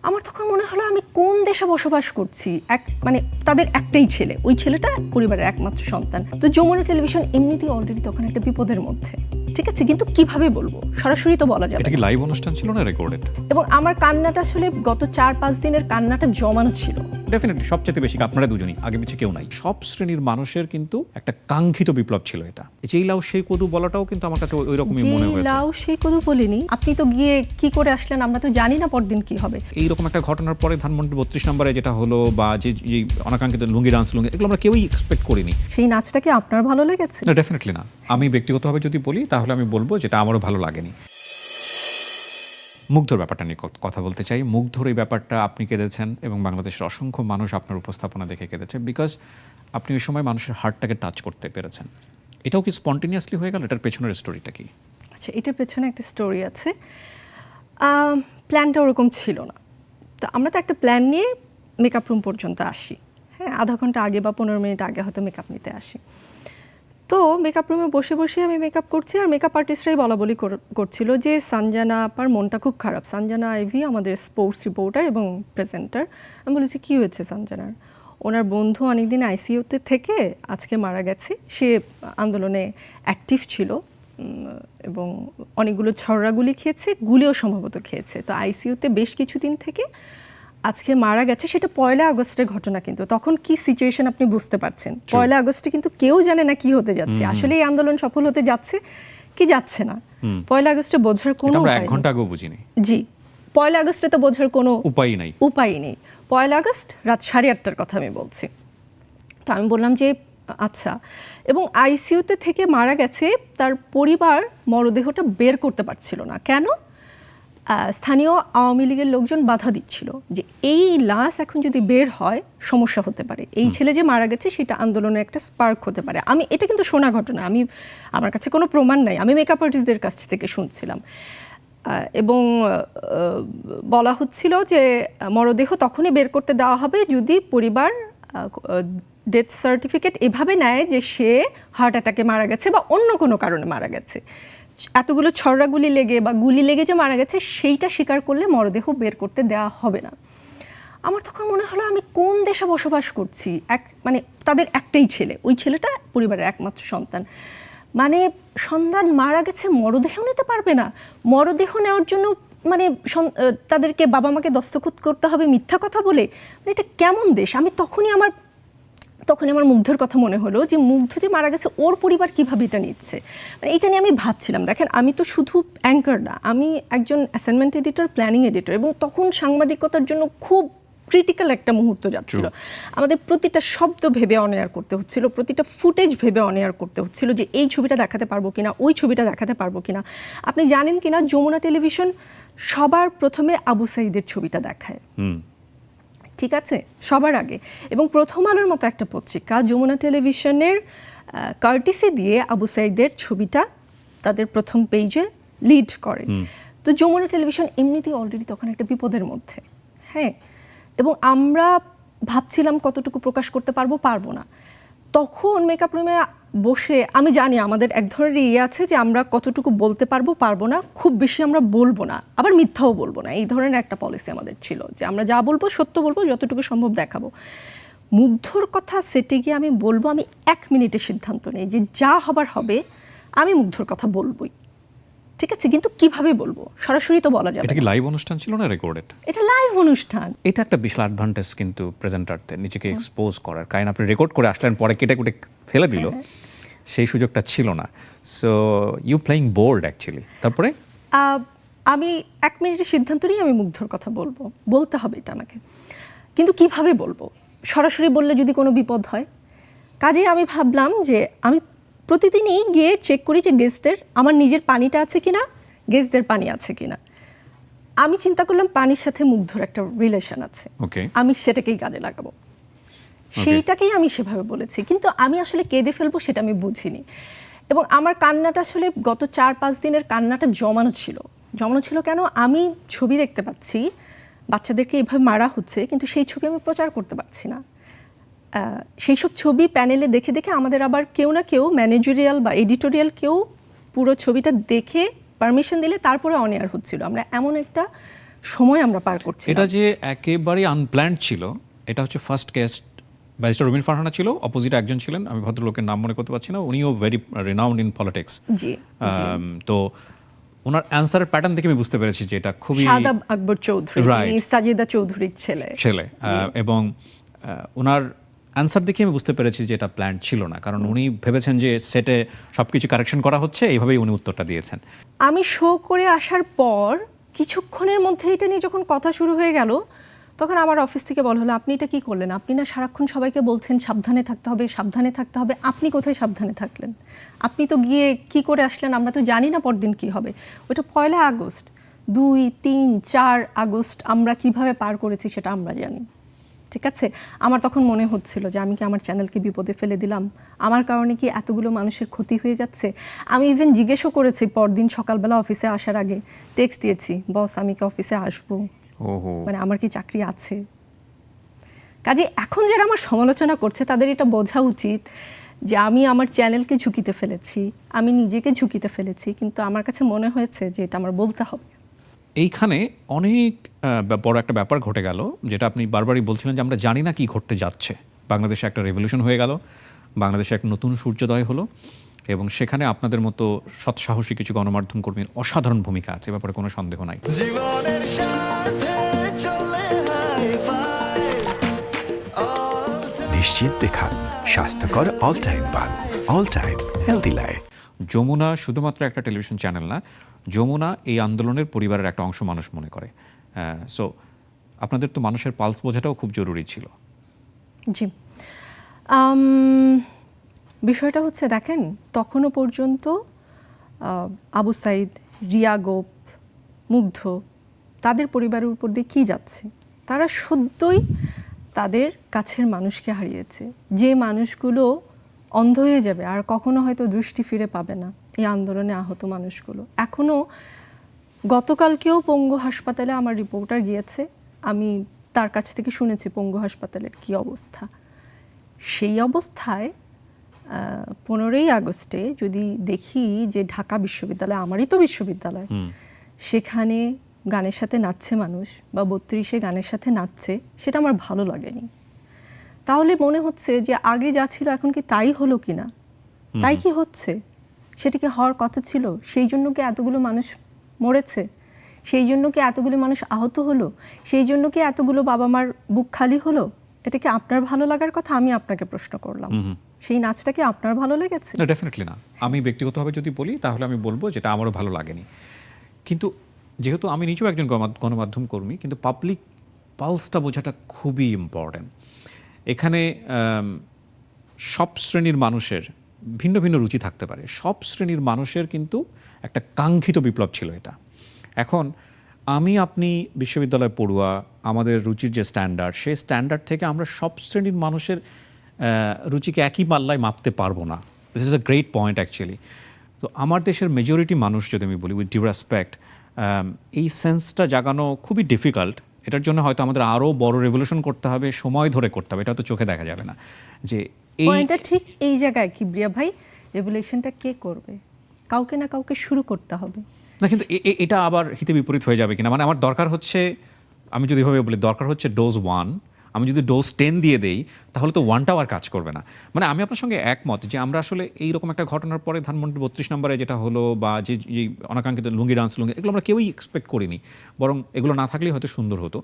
আমার তখন মনে হলো আমি কোন দেশে বসবাস করছি। মানে তাদের একটাই ছেলে, ওই ছেলেটা পরিবারের একমাত্র সন্তান। তো যমুনা টেলিভিশন এমনিতেই অলরেডি তখন একটা বিপদের মধ্যে, ঠিক আছে, কিন্তু কিভাবে বলবো, সরাসরি তো বলা যাবে। এটা কি লাইভ অনুষ্ঠান ছিল না রেকর্ডেড? এবং আমার কান্নাটা আসলে গত 4-5 দিনের কান্নাটা জমানো ছিল। ডেফিনেটলি সবচেয়ে বেশি আপনারা দুজনই, আগে পিছিয়ে কেউ নাই। সব শ্রেণীর মানুষের কিন্তু একটা কাঙ্ক্ষিত বিপ্লব ছিল এটা। যেই লাউ সেই কদু বলাটাও কিন্তু আমার কাছে ওই রকমই মনে হয়েছে। লাউ সেই কদু বলিনি, আপনি তো গিয়ে কি করে আসলেন আমরা তো জানি না পরদিন কি হবে। এইরকম একটা ঘটনার পরে ধানমন্ডি 32 নম্বরে যেটা হলো, বা যে অনাকাঙ্ক্ষিত লুঙ্গি ডান্স এগুলো আমরা কেউই এক্সপেক্ট করিনি। সেই নাচটা কি আপনার ভালো লেগেছে? না, ডেফিনেটলি না। আমি ব্যক্তিগতভাবে যদি বলি তাহলে আমি বলবো যেটা আমারও ভালো লাগেনি। মুগ্ধর ব্যাপারটা নিয়ে কথা বলতে চাই। মুগ্ধর এই ব্যাপারটা আপনি কেঁদেছেন এবং বাংলাদেশের অসংখ্য মানুষ আপনার উপস্থাপনা দেখে কেঁদেছে, বিকজ আপনি ওই সময় মানুষের হার্টটাকে টাচ করতে পেরেছেন। এটাও কি স্পন্টেনিয়াসলি হয়ে গেল? এটার পেছনের স্টোরিটা কি? আচ্ছা, এটার পেছনে একটা স্টোরি আছে। প্ল্যানটা ওরকম ছিল না। তো আমরা তো একটা প্ল্যান নিয়ে মেকআপ রুম পর্যন্ত আসি, হ্যাঁ, আধা ঘন্টা আগে বা 15 মিনিট আগে হয়তো মেকআপ নিতে আসি। তো মেকআপ রুমে বসে বসে আমি মেকআপ করছি, আর মেকআপ আর্টিস্টরাই বলা বলি করছিল যে সঞ্জনা আপার মনটা খুব খারাপ। সঞ্জনা আইভি আমাদের স্পোর্টস রিপোর্টার এবং প্রেজেন্টার। আমি বলেছি কী হয়েছে সঞ্জনার? ওনার বন্ধু অনেকদিন আইসিইউতে থেকে আজকে মারা গেছে। সে আন্দোলনে অ্যাক্টিভ ছিল এবং অনেকগুলো ছড়াগুলি খেয়েছে, গুলিও সম্ভবত খেয়েছে। তো আইসিইউতে বেশ কিছুদিন থেকে আজকে মারা গেছে। সেটা 1 আগস্টের ঘটনা, কিন্তু তখন কি সিচুয়েশন আপনি বুঝতে পারছেন। 1 আগস্টে কিন্তু কেউ জানে না কি হতে যাচ্ছে, আসলে এই আন্দোলন সফল হতে যাচ্ছে কি যাচ্ছে না। 1 আগস্টে বোঝার কোনো আমরা 1 ঘন্টা আগেও বুঝিনি। জি, 1 আগস্টে তো বোঝার কোনো উপায় নেই। 1 আগস্ট রাত 8:30টার কথা আমি বলছি। তো আমি বললাম যে আচ্ছা, এবং আইসিইউতে থেকে মারা গেছে, তার পরিবার মরদেহটা বের করতে পারছিল না। কেন? স্থানীয় আওয়ামী লীগের লোকজন বাধা দিচ্ছিল যে এই লাশ এখন যদি বের হয় সমস্যা হতে পারে, এই ছেলে যে মারা গেছে সেটা আন্দোলনের একটা স্পার্ক হতে পারে। এটা কিন্তু শোনা ঘটনা, আমার কাছে কোনো প্রমাণ নাই, আমি মেকআপ আর্টিস্টদের কাছ থেকে শুনছিলাম। এবং বলা হচ্ছিল যে মরদেহ তখনই বের করতে দেওয়া হবে যদি পরিবার ডেথ সার্টিফিকেট এভাবে নেয় যে সে হার্ট অ্যাটাকে মারা গেছে বা অন্য কোনো কারণে মারা গেছে। এতগুলো ছড়া গুলি লেগে বা গুলি লেগে যে মারা গেছে সেইটা স্বীকার করলে মরদেহ বের করতে দেওয়া হবে না। আমার তখন মনে হলো আমি কোন দেশে বসবাস করছি। মানে তাদের একটাই ছেলে, ওই ছেলেটা পরিবারের একমাত্র সন্তান। মানে সন্তান মারা গেছে, মরদেহ নিতে পারবে না। মরদেহ নেওয়ার জন্য মানে তাদেরকে বাবা মাকে দস্তখত করতে হবে মিথ্যা কথা বলে। মানে এটা কেমন দেশ? তখনই আমার মুগ্ধর কথা মনে হলো যে মুগ্ধ যে মারা গেছে ওর পরিবার কিভাবে এটা নিচ্ছে। মানে এটা নিয়ে আমি ভাবছিলাম। দেখেন, আমি তো শুধু অ্যাঙ্কার না, আমি একজন অ্যাসাইনমেন্ট এডিটর, প্ল্যানিং এডিটর, এবং তখন সাংবাদিকতার জন্য খুব ক্রিটিক্যাল একটা মুহূর্ত যাচ্ছিল। আমাদের প্রতিটা শব্দ ভেবে অনএয়ার করতে হচ্ছিল, প্রতিটা ফুটেজ ভেবে অনএয়ার করতে হচ্ছিল যে এই ছবিটা দেখাতে পারবো কিনা, ওই ছবিটা দেখাতে পারবো কিনা। আপনি জানেন কিনা, যমুনা টেলিভিশন সবার প্রথমে আবু সাঈদের ছবিটা দেখায়, ঠিক আছে, সবার আগে। এবং প্রথম আলোর মতো একটা পত্রিকা যমুনা টেলিভিশনের কার্টিসি দিয়ে আবু সাঈদের ছবিটা তাদের প্রথম পেজে লিড করে। তো যমুনা টেলিভিশন এমনিতেই অলরেডি তখন একটা বিপদের মধ্যে, হ্যাঁ, এবং আমরা ভাবছিলাম কতটুকু প্রকাশ করতে পারবো না। তখন মেকআপ রুমে বসে আমি জানি আমাদের এক ধরনের ইয়ে আছে যে আমরা কতটুকু বলতে পারবো না, খুব বেশি আমরা বলবো না, আবার মিথ্যাও বলবো না, এই ধরনের একটা পলিসি আমাদের ছিল যে আমরা যা বলবো সত্য বলবো, যতটুকু সম্ভব দেখাবো। মুগ্ধর কথা সেটে গিয়ে আমি বলবো, আমি 1 মিনিটে সিদ্ধান্ত নেই যে যা হবার হবে, আমি মুগ্ধর কথা বলবোই, ঠিক আছে, কিন্তু কিভাবে বলবো সরাসরি তো বলা যাবে। এটা কি লাইভ অনুষ্ঠান ছিল না রেকর্ডেড? এটা লাইভ অনুষ্ঠান। এটা একটা বিশাল অ্যাডভান্টেজ কিন্তু প্রেজেন্টারদের, নিজেকে এক্সপোজ করার। কারণ আপনি রেকর্ড করে আসলেন, পরে কেটে কুটে ফেলে দিল, সেই সুযোগটা ছিল না। So you playing bold actually. তারপরে আমি 1 মিনিটের সিদ্ধান্ত নিয়ে আমি মুগ্ধর কথা বলতে হবে এটা আমাকে, কিন্তু কিভাবে বলবো? সরাসরি বললে যদি কোনো বিপদ হয়। কাজেই আমি ভাবলাম যে আমি প্রতিদিনই গিয়ে চেক করি যে গেস্টদের আমার নিজের পানিটা আছে কিনা, গেস্টদের পানি আছে কিনা। আমি চিন্তা করলাম পানির সাথে মুগ্ধর একটা রিলেশন আছে, আমি সেটাকেই কাজে লাগাবো, সেইটাকেই আমি সেভাবে বলেছি। কিন্তু আমি আসলে কেঁদে ফেলবো সেটা আমি বুঝিনি। এবং আমার কান্নাটা আসলে গত 4-5 দিনের কান্নাটা জমানো ছিল কেন? আমি ছবি দেখতে পাচ্ছি বাচ্চাদেরকে এইভাবে মারা হচ্ছে, কিন্তু সেই ছবি আমি প্রচার করতে পারছি না। সেই সব ছবি প্যানেলে দেখে দেখে আমাদের আবার কেউ না কেউ ম্যানেজরিয়াল বা এডিটোরিয়াল কেউ পুরো ছবিটা দেখে পারমিশন দিলে তারপরে অন এয়ার হচ্ছিল। আমরা এমন একটা সময় আমরা পার করছি। এটা যে একেবারে আনপ্ল্যান্ড ছিল, এটা হচ্ছে ফার্স্ট গেস্ট ব্যারিস্টার রুমিন ফারহানা ছিল, অপোজিটে একজন ছিলেন, আমি ভদ্রলোকের নাম মনে করতে পারছি না, উনিও ভেরি রিনাউন্ড ইন পলিটিক্স। জি, তো ওনার অ্যান্সারের প্যাটার্ন দেখে আমি বুঝতে পেরেছি যে এটা খুবই শাদাব আকবর চৌধুরী, Right. তিনি সাজিদা চৌধুরীর ছেলে। এবং ওনার অ্যান্সার দেখে আমি বুঝতে পেরেছি যে এটা প্ল্যান ছিল না, কারণ উনি ভেবেছেন যে সেটে সবকিছু কারেকশন করা হচ্ছে, এইভাবেই উনি উত্তরটা দিয়েছেন। আমি শো করে আসার পর কিছুক্ষণের মধ্যে এটা নিয়ে যখন কথা শুরু হয়ে গেল, তখন আমার অফিস থেকে বলা হলো, আপনি এটা কি করলেন? আপনি না সারাক্ষণ সবাইকে বলছেন সাবধানে থাকতে হবে, সাবধানে থাকতে হবে, আপনি কোথায় সাবধানে থাকলেন? আপনি তো গিয়ে কি করে আসলেন? আমরা তো জানি না পরদিন কি হবে। ওটা 1 আগস্ট, 2, 3, 4 আগস্ট আমরা কিভাবে পার করেছি সেটা আমরা জানি। ঠিক আছে, আমার তখন মনে হচ্ছিল যে আমি কি আমার চ্যানেলকে বিপদে ফেলে দিলাম? আমার কারণে কি এতগুলো মানুষের ক্ষতি হয়ে যাচ্ছে? আমি ইভেন জিজ্ঞেসও করেছি পরদিন সকালবেলা অফিসে আসার আগে, টেক্সট দিয়েছি, বস আমি কি অফিসে আসবো, ওহো, মানে আমার কি চাকরি আছে? কাজে এখন যারা আমার সমালোচনা করছে তাদের এটা বোঝা উচিত যে আমি আমার চ্যানেলকে ঝুঁকিতে ফেলেছি, আমি নিজেকে ঝুঁকিতে ফেলেছি, কিন্তু আমার কাছে মনে হয়েছে যে এটা আমার বলতে হবে। এইখানে অনেক বড় একটা ব্যাপার ঘটে গেল, যেটা আপনি বারবারই বলছিলেন যে আমরা জানি না কি ঘটতে যাচ্ছে। বাংলাদেশে একটা রেভলিউশন হয়ে গেল, বাংলাদেশে একটা নতুন সূর্যোদয় হলো, এবং সেখানে আপনাদের মতো সৎসাহসী কিছু গণমাধ্যম কর্মীর অসাধারণ ভূমিকা আছে, ব্যাপারে কোনো সন্দেহ নাই। জীবনের সাথে চলে হাই-ফাই, নিশ্চিন্তে খান স্বাস্থ্যকর অল টাইম পান, all time healthy life. Jamuna শুধুমাত্র একটা টেলিভিশন চ্যানেল না, যমুনা এই আন্দোলনের পরিবারের একটা অংশ মানুষ মনে করে। সো আপনাদের তো মানুষের পালস বোঝাটাও খুব জরুরি ছিল। জি, বিষয়টা হচ্ছে দেখেন, তখনও পর্যন্ত আবু সাইদ, রিয়া গোপ, মুগ্ধ, তাদের পরিবারের উপর দিয়ে কী যাচ্ছে? তারা সদ্যই তাদের কাছের মানুষকে হারিয়েছে, যে মানুষগুলো অন্ধ হয়ে যাবে আর কখনো হয়তো দৃষ্টি ফিরে পাবে না, এই আন্দোলনে আহত মানুষগুলো। এখনও গতকালকেও পঙ্গু হাসপাতালে আমার রিপোর্টার গিয়েছে, আমি তার কাছ থেকে শুনেছি পঙ্গু হাসপাতালের কী অবস্থা। সেই অবস্থায় 15ই আগস্টে যদি দেখি যে ঢাকা বিশ্ববিদ্যালয়, আমারই তো বিশ্ববিদ্যালয়, সেখানে গানের সাথে নাচছে মানুষ, বা 32-এ গানের সাথে নাচছে, সেটা আমার ভালো লাগেনি। তাহলে মনে হচ্ছে যে আগে যা ছিল এখন কি তাই হলো কি না? তাই কি হচ্ছে? সেটা কি হওয়ার কথা ছিল? সেই জন্য কি এতগুলো মানুষ মরেছে? সেই জন্য কি এতগুলো মানুষ আহত হলো? সেই জন্য কি এতগুলো বাবা মার বুক খালি হলো? এটা কি আপনার ভালো লাগার কথা? আমি আপনাকে প্রশ্ন করলাম, সেই নাচটা কি আপনার ভালো লেগেছে? না, ডেফিনেটলি না। আমি ব্যক্তিগতভাবে যদি বলি তাহলে আমি বলবো যেটা আমারও ভালো লাগেনি। কিন্তু যেহেতু আমি নিজেও একজন গণমাধ্যম কর্মী, কিন্তু পাবলিক পালসটা বোঝাটা খুবই ইম্পর্ট্যান্ট। এখানে সব শ্রেণীর মানুষের ভিন্ন ভিন্ন রুচি থাকতে পারে, সব শ্রেণীর মানুষের কিন্তু একটা কাঙ্ক্ষিত বিপ্লব ছিল এটা। এখন আমি আপনি বিশ্ববিদ্যালয় পড়ুয়া, আমাদের রুচির যে স্ট্যান্ডার্ড, সেই স্ট্যান্ডার্ড থেকে আমরা সব শ্রেণীর মানুষের রুচিকে একই পাল্লায় মাপতে পারবো না। This is a great point actually. তো আমার দেশের মেজরিটি মানুষ, যদি আমি বলি উইথ ডিউ রেসপেক্ট, এই সেন্সটা জাগানো খুবই ডিফিকাল্ট। এটার জন্য হয়তো আমাদের আরও বড় রেভলিউশন করতে হবে, সময় ধরে করতে হবে, এটা তো চোখে দেখা যাবে না। যে এই পয়েন্টটা ঠিক এই জায়গায়, কিবরিয়া ভাই, রেভলিউশনটা কে করবে? কাউকে না কাউকে শুরু করতে হবে না, কিন্তু এটা আবার হিতে বিপরীত হয়ে যাবে কিনা, মানে আমার দরকার হচ্ছে, আমি যদি এভাবে বলি, দরকার হচ্ছে ডোজ 1, আমি যদি ডোজ 10 দিয়ে দেই তাহলে তো 1টাও আর কাজ করবে না। মানে আমি আপনার সঙ্গে একমত যে আমরা আসলে এইরকম একটা ঘটনার পরে ধানমন্ডি 32 নম্বরে যেটা হলো, বা যে অনাকাঙ্ক্ষিত লুঙ্গি ডান্স, এগুলো আমরা কেউই এক্সপেক্ট করিনি, বরং এগুলো না থাকলেই হয়তো সুন্দর হতো।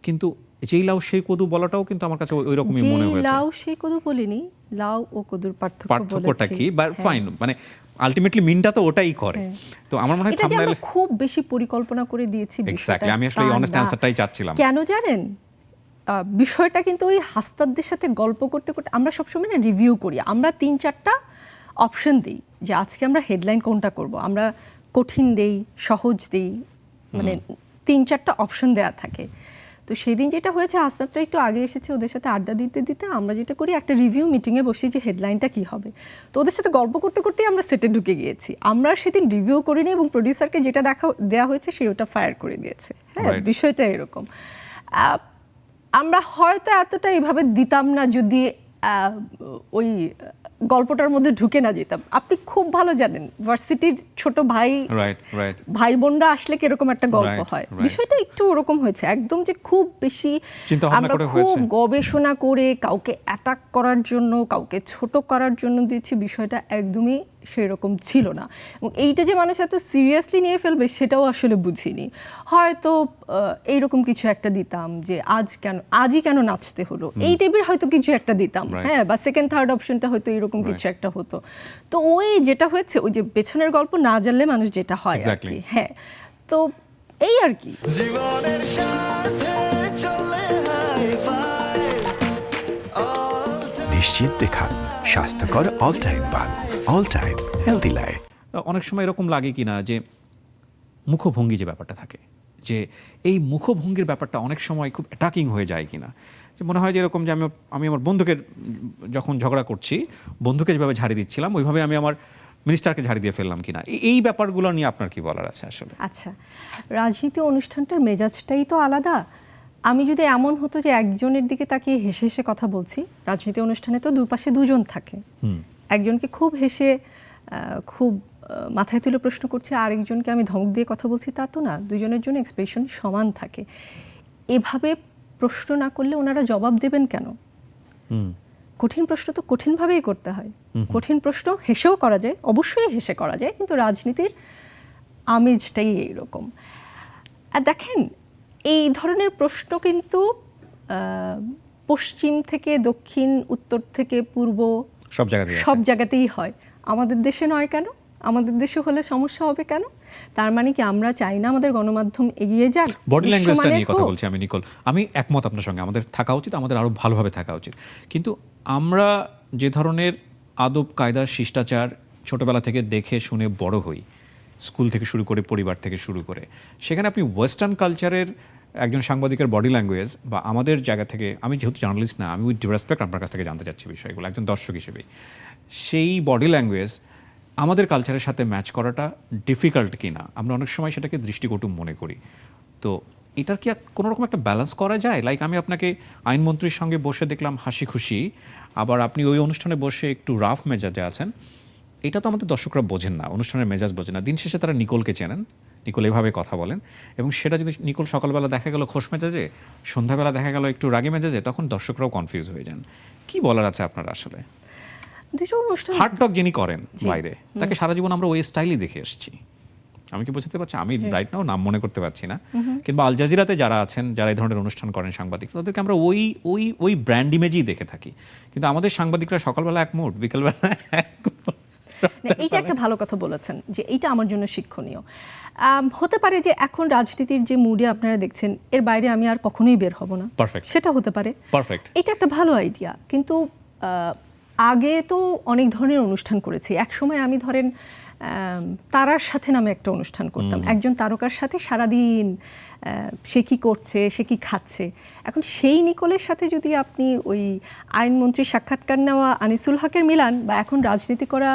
কিন্তু যেই লাউ সেই কদু বলাটাও কিন্তু আমার কাছে ওই রকমই মনে হয়েছে। লাউ সেই কদু বলিনি, লাউ ও কদুর পার্থক্যটা কি? ফাইন, মানে আলটিমেটলি মিনটা তো ওটাই করে। তো আমার মনে হয় এটা যে আমরা খুব বেশি পরিকল্পনা করে দিয়েছি এক্স্যাক্টলি, আমি আসলে এই অনেস্ট অ্যানসারটাই চাচ্ছিলাম। কেন জানেন, বিষয়টা কিন্তু ওই হাস্তাদদের সাথে গল্প করতে করতে আমরা সবসময় না রিভিউ করি, আমরা 3-4টা অপশন দিই যে আজকে আমরা হেডলাইন কোনটা করব, আমরা কঠিন দেই, সহজ দেই, মানে 3-4টা অপশন দেয়া থাকে। তো সেদিন যেটা হয়েছে, হাসনাতরা একটু আগে এসেছে, ওদের সাথে আড্ডা দিতে দিতে আমরা যেটা করি, একটা রিভিউ মিটিংয়ে বসি যে হেডলাইনটা কী হবে। তো ওদের সাথে গল্প করতে করতেই আমরা সেটে ঢুকে গিয়েছি। আমরা সেদিন রিভিউ করিনি এবং প্রডিউসারকে যেটা দেওয়া হয়েছে সে ওটা ফায়ার করে দিয়েছে। হ্যাঁ, বিষয়টা এরকম। আমরা হয়তো এতটা এইভাবে দিতাম না যদি ওই গল্পটার মধ্যে ঢুকে না যেতাম। আপনি খুব ভালো জানেন ভার্সিটির ছোট ভাই রাইট রাইট ভাই বোনরা আসলে কিরকম একটা গল্প Right, হয়, right. বিষয়টা একটু ওরকম হয়েছে। একদম যে খুব বেশি চিন্তাভাবনা আমরা করে খুব হয়েছে। গবেষণা করে কাউকে অ্যাটাক করার জন্য, কাউকে ছোট করার জন্য দিচ্ছি, বিষয়টা একদমই সেই রকম ছিল না। এবং এইটা যে মানুষ এত সিরিয়াসলি নিয়ে ফেলবে সেটাও আসলে বুঝিনি। হয়তো এইরকম কিছু একটা দিতাম যে আজই কেন নাচতে হলো, এই টাইপের হয়তো কিছু একটা দিতাম, Right. হ্যাঁ, বা সেকেন্ড থার্ড অপশনটা হয়তো এরকম কিছু একটা হতো। তো ওই যেটা হয়েছে, ওই যে পেছনের গল্প না জানলে মানুষ যেটা হয় আর Exactly. কি, হ্যাঁ, তো এই আর কি। জীবনের সাথে চলে হাই ফাই নিশ্চিন্তে খান স্বাস্থ্যকর অল টাইম পান। All time healthy life. অনেক সময় এরকম লাগে কিনা যে মুখভঙ্গি যে ব্যাপারটা থাকে, যে এই মুখভঙ্গির ব্যাপারটা অনেক সময় খুব অ্যাটাকিং হয়ে যায় কিনা, যে মনে হয় যে এরকম যে আমি আমার বন্ধুকে যখন ঝগড়া করছি, বন্ধুকে যেভাবে ঝাড়ি দিচ্ছিলাম ওইভাবে আমি আমার মিনিস্টারকে ঝাড়ি দিয়ে ফেললাম কিনা, এই ব্যাপারগুলো নিয়ে আপনার কি বলার আছে আসলে? আচ্ছা, রাজনীতি অনুষ্ঠানটার মেজাজটাই তো আলাদা। আমি যদি এমন হতো যে একজনের দিকে তাকিয়ে হেসে হেসে কথা বলছি, রাজনীতি অনুষ্ঠানে তো দুপাশে দুজন থাকে, একজনকে খুব হেসে খুব মাথায় তুলে প্রশ্ন করছি, আরেকজনকে আমি ধমক দিয়ে কথা বলছি, তা তো না। দুজনের জন্য এক্সপ্রেশন সমান থাকে। এভাবে প্রশ্ন না করলে ওনারা জবাব দেবেন কেন? কঠিন প্রশ্ন তো কঠিনভাবেই করতে হয়। কঠিন প্রশ্ন হেসেও করা যায়, অবশ্যই হেসে করা যায়, কিন্তু রাজনীতির আমেজটাই এইরকম। আর দেখেন, এই ধরনের প্রশ্ন কিন্তু পশ্চিম থেকে দক্ষিণ, উত্তর থেকে পূর্ব, সব জায়গাতেই আছে। সব জায়গাতেই হয়। আমাদের দেশে নয় কেন? আমাদের দেশে হলে সমস্যা হবে কেন? তার মানে কি আমরা চাই না আমাদের গণমাধ্যম এগিয়ে যাক? বডি ল্যাঙ্গুয়েজটা বিশ্বমানের নিয়ে কথা হোক? বলছি আমি, নিকোল। আমি একমত আপনার সঙ্গে, আমাদের থাকা উচিত, আমাদের আরও ভালোভাবে থাকা উচিত। কিন্তু আমরা যে ধরনের আদব কায়দা শিষ্টাচার ছোটবেলা থেকে দেখে শুনে বড় হই, স্কুল থেকে শুরু করে, পরিবার থেকে শুরু করে, সেখানে আপনি ওয়েস্টার্ন কালচারের একজন সাংবাদিকের বডি ল্যাঙ্গুয়েজ বা আমাদের জায়গা থেকে, আমি যেহেতু জার্নালিস্ট না, আমি উইথ রেসপেক্ট আপনার কাছ থেকে জানতে চাচ্ছি বিষয়গুলো একজন দর্শক হিসেবেই, সেই বডি ল্যাঙ্গুয়েজ আমাদের কালচারের সাথে ম্যাচ করাটা ডিফিকাল্ট কিনা, আমরা অনেক সময় সেটাকে দৃষ্টিকটু মনে করি। তো এটার কি কোনো রকম একটা ব্যালেন্স করা যায়? লাইক আমি আপনাকে আইনমন্ত্রীর সঙ্গে বসে দেখলাম হাসি খুশি, আবার আপনি ওই অনুষ্ঠানে বসে একটু রাফ মেজাজে আছেন। এটা তো আমাদের দর্শকরা বোঝেন না, অনুষ্ঠানের মেজাজ বোঝেন না। দিন শেষে তারা নিকোলকে চেনেন, নিকোল এভাবে কথা বলেন, এবং সেটা যদি নিকোল সকালবেলা দেখা গেল খোশ মেজাজে, সন্ধ্যাবেলা দেখা গেল একটু রাগী মেজাজে, তখন দর্শকরাও কনফিউজ হয়ে যান। কি বলার আছে আপনার আসলে? দুটো অনুষ্ঠান হার্ড টক যিনি করেন বাইরে, তাকে সারা জীবন আমরা ওই স্টাইলই দেখে এসেছি। আমি কি বোঝাতে পারছি? আমি রাইট নাও নাম মনে করতে পারছি না, কিংবা আল জাজিরাতে যারা আছেন, যারা এই ধরনের অনুষ্ঠান করেন সাংবাদিক, তাদেরকে আমরা ওই ওই ওই ব্র্যান্ড ইমেজই দেখে থাকি। কিন্তু আমাদের সাংবাদিকরা সকালবেলা এক মুড, বিকেলবেলা এক mood। না, এইটা একটা ভালো কথা বলেছেন, যে এইটা আমার জন্য শিক্ষণীয়। হতে পারে যে এখন রাজনীতির যে মুডে আপনারা দেখছেন, এর বাইরে আমি আর কখনোই বের হব না, Perfect. সেটা হতে পারে। Perfect. এটা একটা ভালো আইডিয়া। কিন্তু আগে তো অনেক ধরনের অনুষ্ঠান করেছি। এক সময় আমি ধরেন তারার সাথে নামে একটা অনুষ্ঠান করতাম, একজন তারকার সাথে সারাদিন সে কি করছে, সে কি খাচ্ছে। এখন সেই নিকোলের সাথে যদি আপনি ওই আইনমন্ত্রীর সাক্ষাৎকার নেওয়া আনিসুল হকের মিলান, বা এখন রাজনীতি করা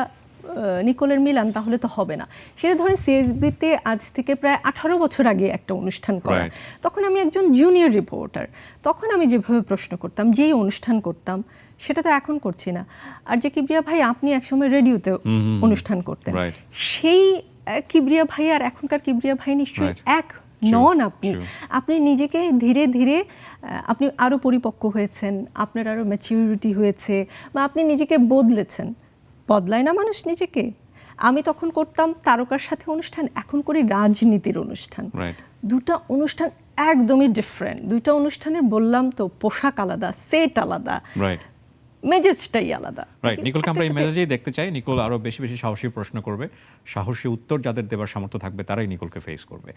নিকোলের মিলান, তাহলে তো হবে না। সেটা ধরেন সিএসবিতে আজ থেকে প্রায় 18 বছর আগে একটা অনুষ্ঠান করা, Right. তখন আমি একজন জুনিয়র রিপোর্টার, তখন আমি যেভাবে প্রশ্ন করতাম, যেই অনুষ্ঠান করতাম, সেটা তো এখন করছি না। আর যে কিবরিয়া ভাই, আপনি একসময় রেডিওতে অনুষ্ঠান করতেন, Right. সেই কিবরিয়া ভাই আর এখনকার কিবরিয়া ভাই নিশ্চয়ই Right. এক নন। True. আপনি নিজেকে ধীরে ধীরে আপনি আরও পরিপক্ক হয়েছেন, আপনার আরও ম্যাচিউরিটি হয়েছে, বা আপনি নিজেকে বদলেছেন। বদলায় না মানুষ নিজেকে? আমি তখন করতাম তারকার সাথে অনুষ্ঠান, এখন করি রাজনীতির অনুষ্ঠান। Right. দুটা অনুষ্ঠান একদমই ডিফারেন্ট। দুইটা অনুষ্ঠানের বললাম তো পোশাক আলাদা, সেট আলাদা, রাইট মেজাজটাই আলাদা। রাইট নিকোলকে আমরা এই একটার সাথে- মেসেজেই দেখতে চাই। নিকোল আরও বেশি বেশি সাহসী প্রশ্ন করবে, সাহসী উত্তর যাদের দেবার সামর্থ্য থাকবে তারাই নিকোলকে ফেস করবে।